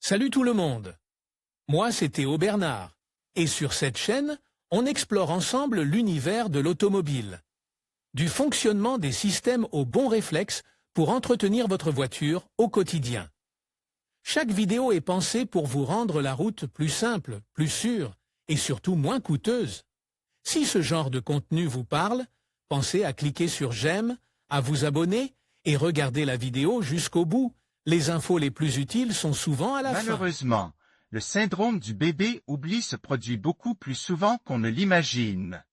Salut tout le monde. Moi, c'est Théo Bernard. Et sur cette chaîne, on explore ensemble l'univers de l'automobile. Du fonctionnement des systèmes aux bons réflexes pour entretenir votre voiture au quotidien. Chaque vidéo est pensée pour vous rendre la route plus simple, plus sûre et surtout moins coûteuse. Si ce genre de contenu vous parle, pensez à cliquer sur j'aime, à vous abonner et regarder la vidéo jusqu'au bout. Les infos les plus utiles sont souvent à la fin. Malheureusement, le syndrome du bébé oubli se produit beaucoup plus souvent qu'on ne l'imagine.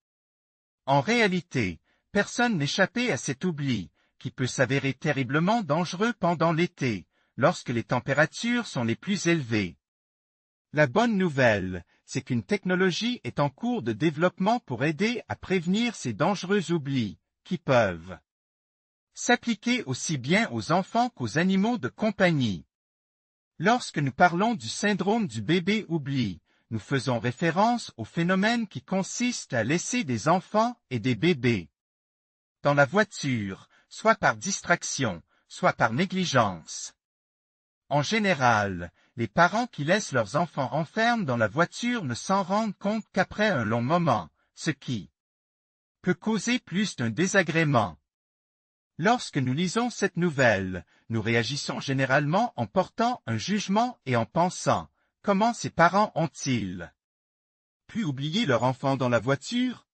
En réalité, personne n'échappait à cet oubli, qui peut s'avérer terriblement dangereux pendant l'été, lorsque les températures sont les plus élevées. La bonne nouvelle, c'est qu'une technologie est en cours de développement pour aider à prévenir ces dangereux oublis, qui peuvent s'appliquer aussi bien aux enfants qu'aux animaux de compagnie. Lorsque nous parlons du syndrome du bébé oubli, nous faisons référence au phénomène qui consiste à laisser des enfants et des bébés dans la voiture, soit par distraction, soit par négligence. En général, les parents qui laissent leurs enfants enfermés dans la voiture ne s'en rendent compte qu'après un long moment, ce qui peut causer plus d'un désagrément. Lorsque nous lisons cette nouvelle, nous réagissons généralement en portant un jugement et en pensant « Comment ces parents ont-ils pu oublier leur enfant dans la voiture ?»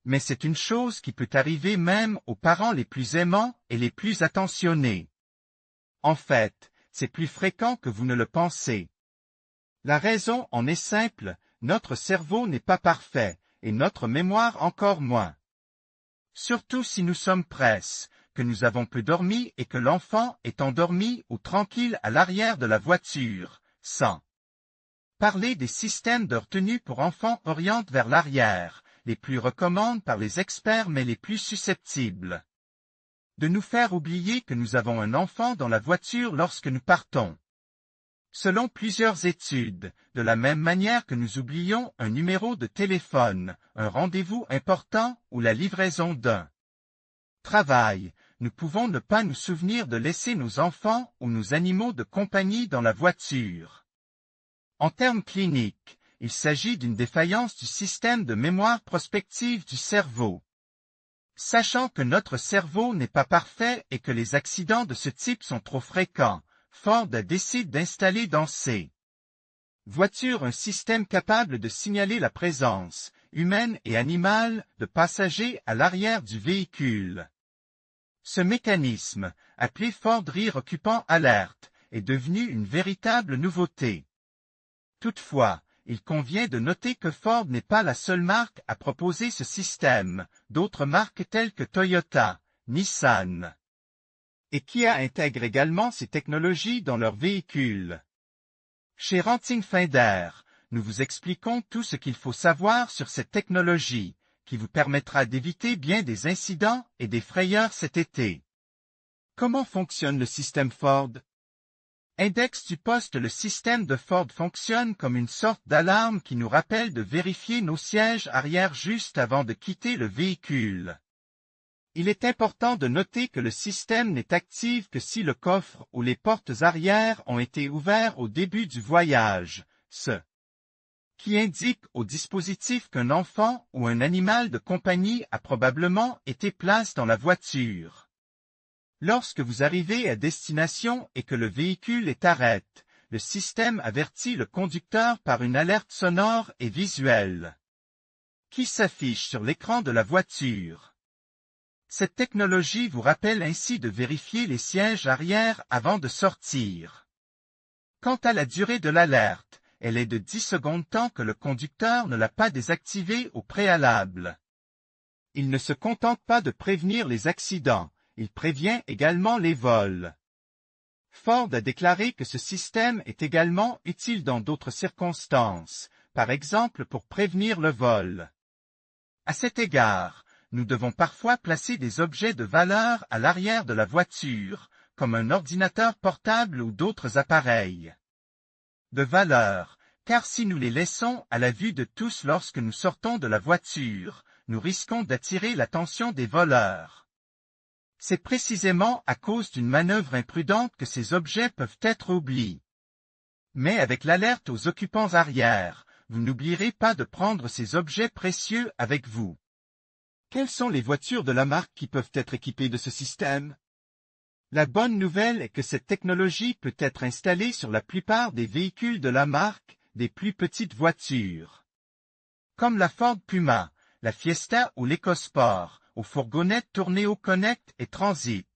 Mais c'est une chose qui peut arriver même aux parents les plus aimants et les plus attentionnés. En fait, c'est plus fréquent que vous ne le pensez. La raison en est simple, notre cerveau n'est pas parfait, et notre mémoire encore moins. Surtout si nous sommes presses, que nous avons peu dormi et que l'enfant est endormi ou tranquille à l'arrière de la voiture, sans parler des systèmes de retenue pour enfants orientent vers l'arrière, les plus recommandés par les experts mais les plus susceptibles de nous faire oublier que nous avons un enfant dans la voiture lorsque nous partons. Selon plusieurs études, de la même manière que nous oublions un numéro de téléphone, un rendez-vous important ou la livraison d'un travail, nous pouvons ne pas nous souvenir de laisser nos enfants ou nos animaux de compagnie dans la voiture. En termes cliniques, il s'agit d'une défaillance du système de mémoire prospective du cerveau. Sachant que notre cerveau n'est pas parfait et que les accidents de ce type sont trop fréquents, Ford décide d'installer dans ses voitures un système capable de signaler la présence, humaine et animale, de passagers à l'arrière du véhicule. Ce mécanisme, appelé Ford Rear Occupant Alert, est devenu une véritable nouveauté. Toutefois, il convient de noter que Ford n'est pas la seule marque à proposer ce système, d'autres marques telles que Toyota, Nissan et Kia intègrent également ces technologies dans leurs véhicules. Chez Renting Finder, nous vous expliquons tout ce qu'il faut savoir sur cette technologie, qui vous permettra d'éviter bien des incidents et des frayeurs cet été. Comment fonctionne le système Ford? Index du poste. Le système de Ford fonctionne comme une sorte d'alarme qui nous rappelle de vérifier nos sièges arrière juste avant de quitter le véhicule. Il est important de noter que le système n'est actif que si le coffre ou les portes arrière ont été ouverts au début du voyage, ce qui indique au dispositif qu'un enfant ou un animal de compagnie a probablement été placé dans la voiture. Lorsque vous arrivez à destination et que le véhicule est arrêté, le système avertit le conducteur par une alerte sonore et visuelle qui s'affiche sur l'écran de la voiture. Cette technologie vous rappelle ainsi de vérifier les sièges arrière avant de sortir. Quant à la durée de l'alerte, elle est de 10 secondes tant que le conducteur ne l'a pas désactivée au préalable. Il ne se contente pas de prévenir les accidents, il prévient également les vols. Ford a déclaré que ce système est également utile dans d'autres circonstances, par exemple pour prévenir le vol. À cet égard, nous devons parfois placer des objets de valeur à l'arrière de la voiture, comme un ordinateur portable ou d'autres appareils de valeur, car si nous les laissons à la vue de tous lorsque nous sortons de la voiture, nous risquons d'attirer l'attention des voleurs. C'est précisément à cause d'une manœuvre imprudente que ces objets peuvent être oubliés. Mais avec l'alerte aux occupants arrière, vous n'oublierez pas de prendre ces objets précieux avec vous. Quelles sont les voitures de la marque qui peuvent être équipées de ce système? La bonne nouvelle est que cette technologie peut être installée sur la plupart des véhicules de la marque, des plus petites voitures. Comme la Ford Puma, la Fiesta ou l'EcoSport, aux fourgonnettes Tourneo Connect et Transit.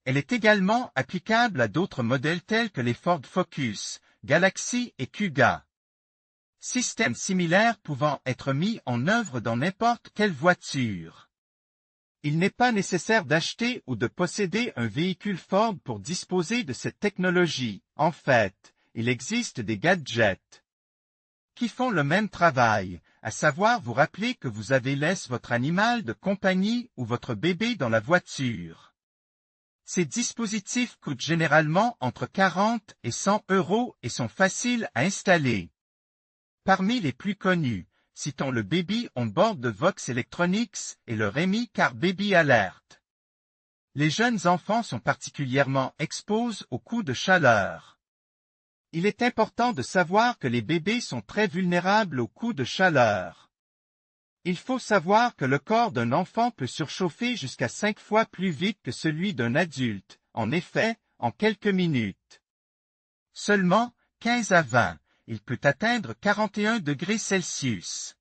Elle est également applicable à d'autres modèles tels que les Ford Focus, Galaxy et Kuga. Système similaire pouvant être mis en œuvre dans n'importe quelle voiture. Il n'est pas nécessaire d'acheter ou de posséder un véhicule Ford pour disposer de cette technologie. En fait, il existe des gadgets qui font le même travail, à savoir vous rappeler que vous avez laissé votre animal de compagnie ou votre bébé dans la voiture. Ces dispositifs coûtent généralement entre 40 et 100 € et sont faciles à installer. Parmi les plus connus, citons le Baby On Board de Vox Electronics et le Remy Car Baby Alert. Les jeunes enfants sont particulièrement exposés aux coups de chaleur. Il est important de savoir que les bébés sont très vulnérables aux coups de chaleur. Il faut savoir que le corps d'un enfant peut surchauffer jusqu'à 5 fois plus vite que celui d'un adulte, en effet, en quelques minutes. Seulement, 15 à 20, il peut atteindre 41 degrés Celsius.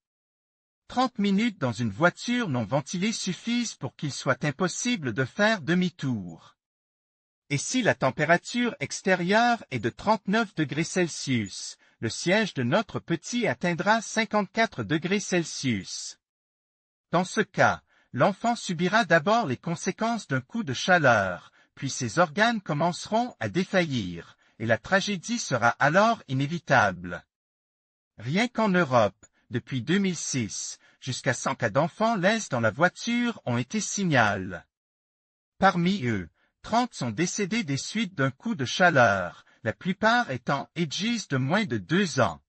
30 minutes dans une voiture non ventilée suffisent pour qu'il soit impossible de faire demi-tour. Et si la température extérieure est de 39 degrés Celsius, le siège de notre petit atteindra 54 degrés Celsius. Dans ce cas, l'enfant subira d'abord les conséquences d'un coup de chaleur, puis ses organes commenceront à défaillir, et la tragédie sera alors inévitable. Rien qu'en Europe, depuis 2006, jusqu'à 100 cas d'enfants laissés dans la voiture ont été signalés. Parmi eux, 30 sont décédés des suites d'un coup de chaleur, la plupart étant âgés de moins de 2 ans.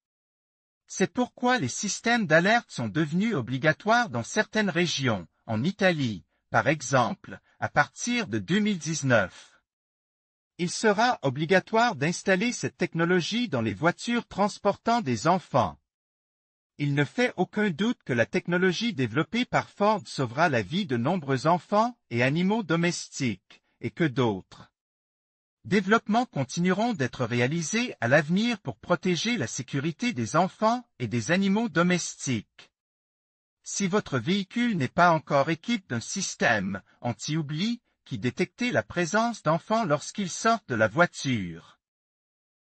C'est pourquoi les systèmes d'alerte sont devenus obligatoires dans certaines régions, en Italie, par exemple, à partir de 2019. Il sera obligatoire d'installer cette technologie dans les voitures transportant des enfants. Il ne fait aucun doute que la technologie développée par Ford sauvera la vie de nombreux enfants et animaux domestiques, et que d'autres développements continueront d'être réalisés à l'avenir pour protéger la sécurité des enfants et des animaux domestiques. Si votre véhicule n'est pas encore équipé d'un système anti-oubli qui détecte la présence d'enfants lorsqu'ils sortent de la voiture,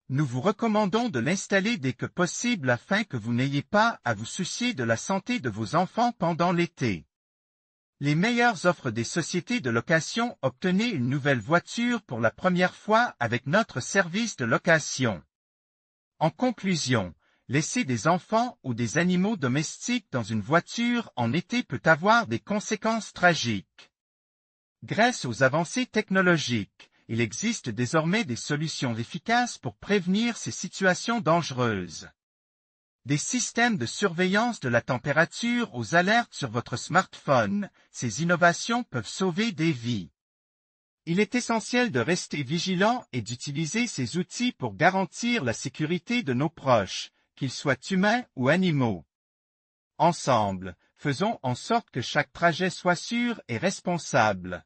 nous vous recommandons de l'installer dès que possible afin que vous n'ayez pas à vous soucier de la santé de vos enfants pendant l'été. Les meilleures offres des sociétés de location. Obtenez une nouvelle voiture pour la première fois avec notre service de location. En conclusion, laisser des enfants ou des animaux domestiques dans une voiture en été peut avoir des conséquences tragiques. Grâce aux avancées technologiques, il existe désormais des solutions efficaces pour prévenir ces situations dangereuses. Des systèmes de surveillance de la température aux alertes sur votre smartphone, ces innovations peuvent sauver des vies. Il est essentiel de rester vigilant et d'utiliser ces outils pour garantir la sécurité de nos proches, qu'ils soient humains ou animaux. Ensemble, faisons en sorte que chaque trajet soit sûr et responsable.